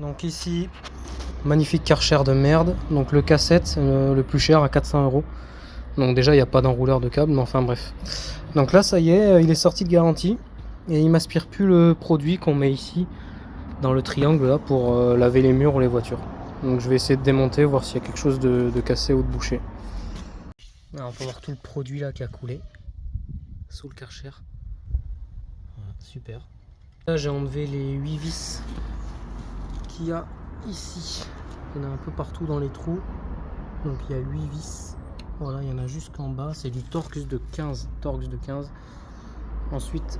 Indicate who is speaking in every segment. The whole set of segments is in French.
Speaker 1: Donc ici, magnifique Karcher de merde. Donc le K7, le plus cher à 400 €. Donc déjà, il n'y a pas d'enrouleur de câble, mais enfin bref. Donc là, ça y est, il est sorti de garantie. Et il m'aspire plus le produit qu'on met ici, dans le triangle là, pour laver les murs ou les voitures. Donc je vais essayer de démonter, voir s'il y a quelque chose de cassé ou de bouché. Alors, on peut voir tout le produit là qui a coulé sous le Karcher. Voilà, super. Là, j'ai enlevé les 8 vis qu'il y a ici. Il y en a un peu partout dans les trous. Donc il y a 8 vis. Voilà, il y en a jusqu'en bas. C'est du Torx de 15. Ensuite,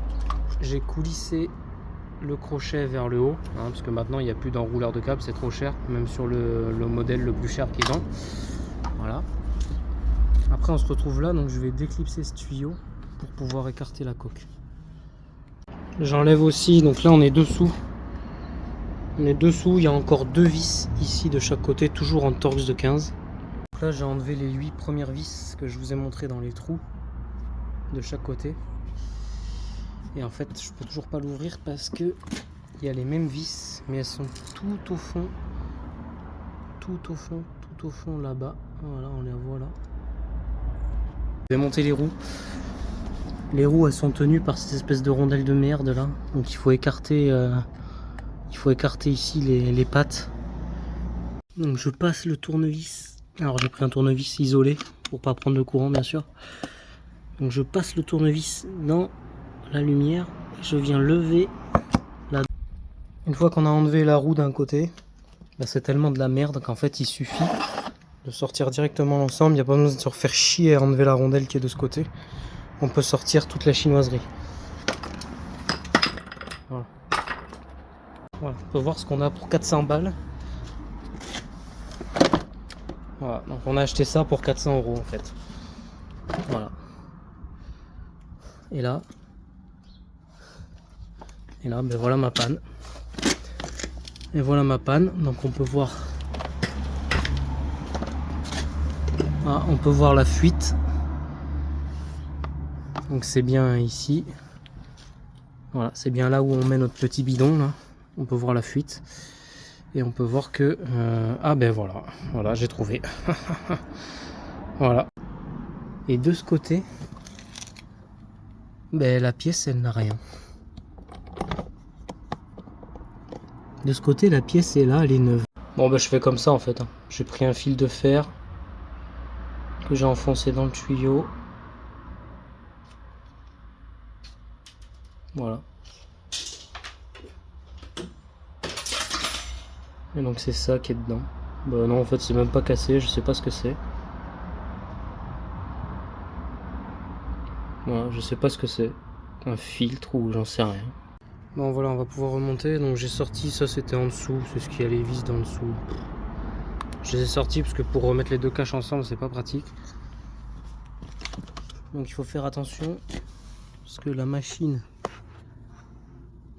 Speaker 1: j'ai coulissé le crochet vers le haut, parce que maintenant il n'y a plus d'enrouleur de câble, c'est trop cher, même sur le modèle le plus cher qu'ils ont. Voilà. Après on se retrouve là, donc je vais déclipser ce tuyau pour pouvoir écarter la coque. J'enlève aussi, donc là on est dessous. Il y a encore 2 vis ici de chaque côté, toujours en Torx de 15. Donc là j'ai enlevé les 8 premières vis que je vous ai montré dans les trous de chaque côté. Et en fait je peux toujours pas l'ouvrir parce que il y a les mêmes vis, mais elles sont tout au fond là-bas. Voilà, on les voit là. Démonter les roues. Les roues elles sont tenues par cette espèce de rondelle de merde là, donc il faut écarter ici les pattes. Donc je passe le tournevis. Alors j'ai pris un tournevis isolé pour pas prendre de courant bien sûr. Donc je passe le tournevis dans la lumière, je viens lever la... Une fois qu'on a enlevé la roue d'un côté, c'est tellement de la merde qu'en fait il suffit de sortir directement l'ensemble. Il n'y a pas besoin de se refaire chier à enlever la rondelle qui est de ce côté. On peut sortir toute la chinoiserie. Voilà. Voilà. On peut voir ce qu'on a pour 400 balles. Voilà. Donc on a acheté ça pour 400 € en fait. Voilà. Et là, voilà ma panne. Et voilà ma panne. Donc on peut voir. Ah, on peut voir la fuite. Donc c'est bien ici. Voilà, c'est bien là où on met notre petit bidon là. On peut voir la fuite. Et on peut voir que... ah ben voilà. Voilà, j'ai trouvé. Voilà. Et de ce côté, la pièce elle n'a rien. De ce côté la pièce est là, elle est neuve. Bon je fais comme ça en fait. J'ai pris un fil de fer que j'ai enfoncé dans le tuyau. Voilà. Et donc c'est ça qui est dedans. Non en fait c'est même pas cassé, je sais pas ce que c'est. Voilà, je sais pas ce que c'est. Un filtre ou j'en sais rien. Bon voilà, on va pouvoir remonter. Donc j'ai sorti, ça c'était en dessous, c'est ce qui a les vis d'en dessous. Je les ai sortis parce que pour remettre les deux caches ensemble c'est pas pratique. Donc il faut faire attention parce que la machine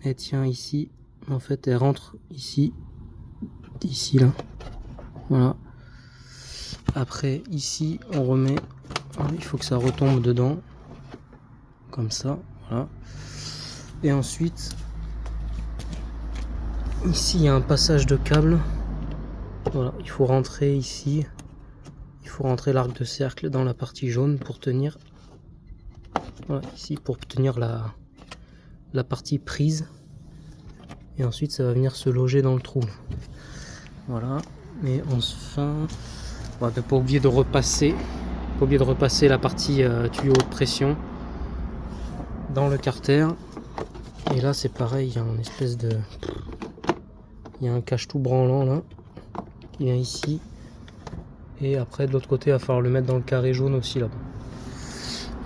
Speaker 1: elle tient ici. En fait elle rentre ici là. Voilà. Après ici on remet, il faut que ça retombe dedans comme ça. Voilà. Et ensuite ici il y a un passage de câble. Voilà, il faut rentrer ici. Il faut rentrer l'arc de cercle dans la partie jaune pour tenir. Voilà, ici pour tenir la partie prise. Et ensuite ça va venir se loger dans le trou. Voilà. Et enfin, on va pas oublier de repasser. Pas oublier de repasser la partie tuyau de pression dans le carter. Et là c'est pareil, il y a une espèce de... Il y a un cache tout branlant là. Qui vient ici. Et après de l'autre côté il va falloir le mettre dans le carré jaune aussi là-bas.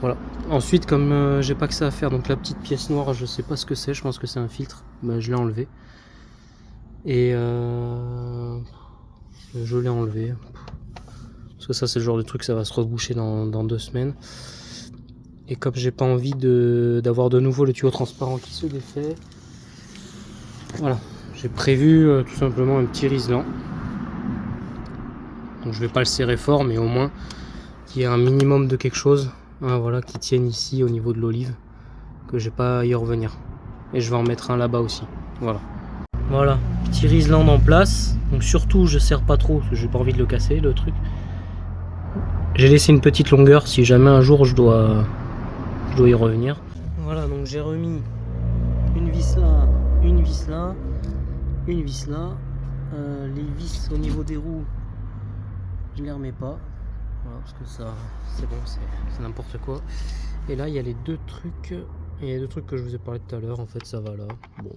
Speaker 1: Voilà. Ensuite comme j'ai pas que ça à faire, donc la petite pièce noire je sais pas ce que c'est, je pense que c'est un filtre. Je l'ai enlevé. Et je l'ai enlevé. Parce que ça c'est le genre de truc, ça va se reboucher dans 2 semaines. Et comme j'ai pas envie d'avoir de nouveau le tuyau transparent qui se défait, voilà, j'ai prévu tout simplement un petit riselant. Donc je vais pas le serrer fort, mais au moins qu'il y ait un minimum de quelque chose, voilà, qui tienne ici au niveau de l'olive, que j'ai pas à y revenir. Et je vais en mettre un là-bas aussi. Voilà. Voilà, petit Riesland en place. Donc surtout je serre pas trop parce que j'ai pas envie de le casser le truc. J'ai laissé une petite longueur si jamais un jour je dois y revenir. Voilà, donc j'ai remis une vis là, une vis là, une vis là. Les vis au niveau des roues, je les remets pas. Voilà, parce que ça, c'est bon, c'est n'importe quoi. Et là, il y a les deux trucs. Il y a deux trucs que je vous ai parlé tout à l'heure. En fait, ça va là. Bon.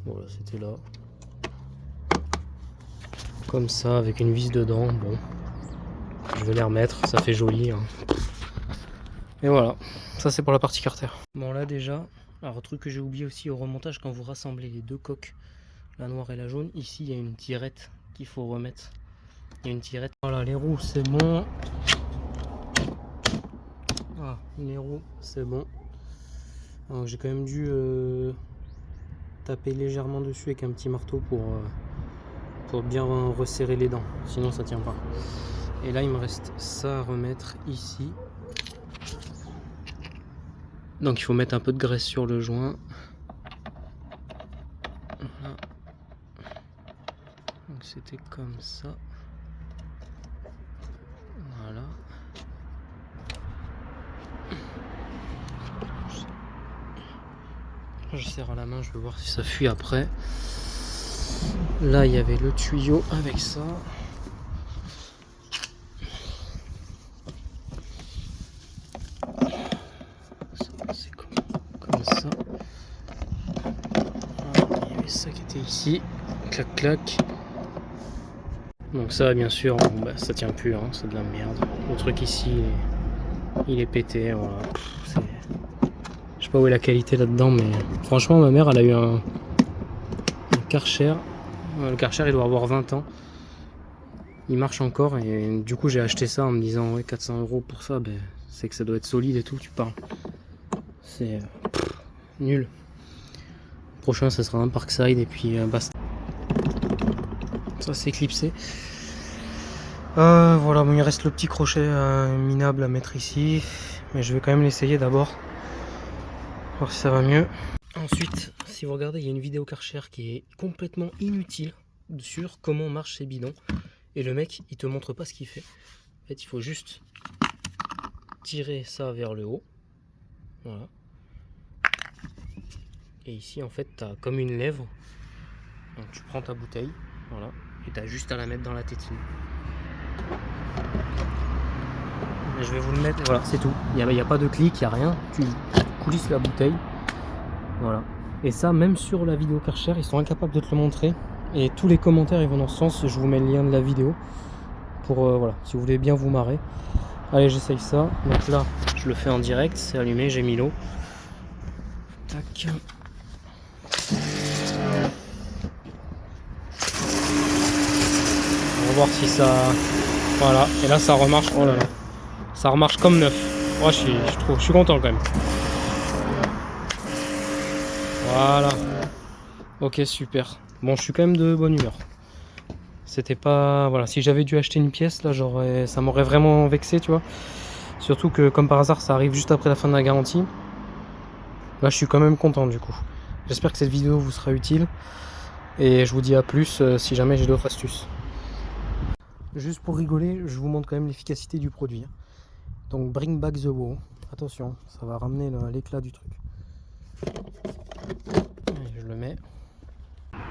Speaker 1: Voilà, c'était là. Comme ça, avec une vis dedans. Bon. Je vais les remettre. Ça fait joli. Hein. Et voilà. Ça, c'est pour la partie carter. Bon, là, déjà. Alors, truc que j'ai oublié aussi au remontage, quand vous rassemblez les deux coques, la noire et la jaune, ici, il y a une tirette qu'il faut remettre. Il y a une tirette. Voilà, les roues, c'est bon. Ah, les roues, c'est bon. J'ai quand même dû taper légèrement dessus avec un petit marteau pour bien resserrer les dents. Sinon, ça tient pas. Et là, il me reste ça à remettre ici. Donc, il faut mettre un peu de graisse sur le joint. Voilà. Donc, c'était comme ça. Voilà. Je serre à la main, je vais voir si ça fuit après. Là, il y avait le tuyau avec ça. C'est comme ça. Voilà, il y avait ça qui était ici. Clac, clac. Donc ça, bien sûr, bon, bah, ça tient plus, hein, c'est de la merde. Le truc ici, il est pété. Voilà. Je sais pas où est la qualité là-dedans, mais franchement, ma mère, elle a eu un Karcher. Le Karcher, il doit avoir 20 ans. Il marche encore et du coup, j'ai acheté ça en me disant, ouais, 400 € pour ça, ben, c'est que ça doit être solide et tout, tu parles. C'est nul. Prochain, ça sera un Parkside et puis basta. Ça, c'est clipsé. Voilà, bon, il reste le petit crochet minable à mettre ici, mais je vais quand même l'essayer d'abord. Voir si ça va mieux. Ensuite, si vous regardez, il y a une vidéo Karcher qui est complètement inutile sur comment marchent ces bidons. Et le mec, il te montre pas ce qu'il fait. En fait, il faut juste tirer ça vers le haut. Voilà. Et ici, en fait, tu as comme une lèvre. Donc, tu prends ta bouteille. Voilà. Et tu as juste à la mettre dans la tétine. Et je vais vous le mettre. Voilà, c'est tout. Il n'y a pas de clic, il n'y a rien. Tu coulisses la bouteille. Voilà. Et ça, même sur la vidéo Karcher, ils sont incapables de te le montrer. Et tous les commentaires ils vont dans ce sens. Je vous mets le lien de la vidéo pour voilà, si vous voulez bien vous marrer. Allez, j'essaye ça. Donc là, je le fais en direct. C'est allumé, j'ai mis l'eau. Tac. On va voir si ça. Voilà. Et là, ça remarche. Oh là là. Ça remarche comme neuf. Oh, je suis content quand même. Voilà. Ok, super. Bon, je suis quand même de bonne humeur. C'était pas... Voilà, si j'avais dû acheter une pièce, là, ça m'aurait vraiment vexé, tu vois. Surtout que, comme par hasard, ça arrive juste après la fin de la garantie. Là, je suis quand même content, du coup. J'espère que cette vidéo vous sera utile. Et je vous dis à plus si jamais j'ai d'autres astuces. Juste pour rigoler, je vous montre quand même l'efficacité du produit. Donc, bring back the wow. Attention, ça va ramener l'éclat du truc. Allez, je le mets.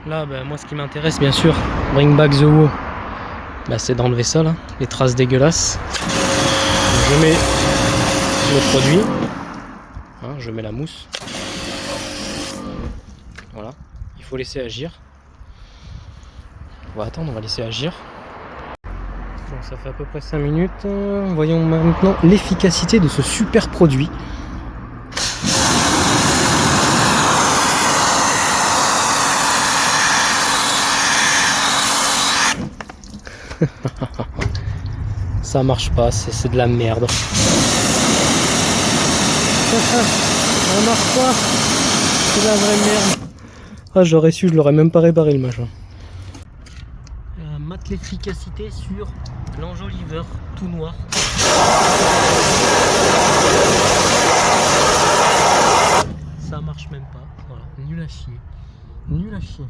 Speaker 1: Là, ben, moi, ce qui m'intéresse, bien sûr, bring back the wow, ben, c'est d'enlever ça, là, les traces dégueulasses. Je mets le produit, hein, je mets la mousse. Voilà, il faut laisser agir. On va attendre, on va laisser agir. Bon, ça fait à peu près 5 minutes. Voyons maintenant l'efficacité de ce super produit. Ça marche pas, c'est de la merde. Ça marche pas, c'est de la vraie merde. Ah, j'aurais su, je l'aurais même pas réparé le machin. Mate l'efficacité sur l'enjoliveur tout noir. Ça marche même pas, voilà, nul à chier. Nul à chier.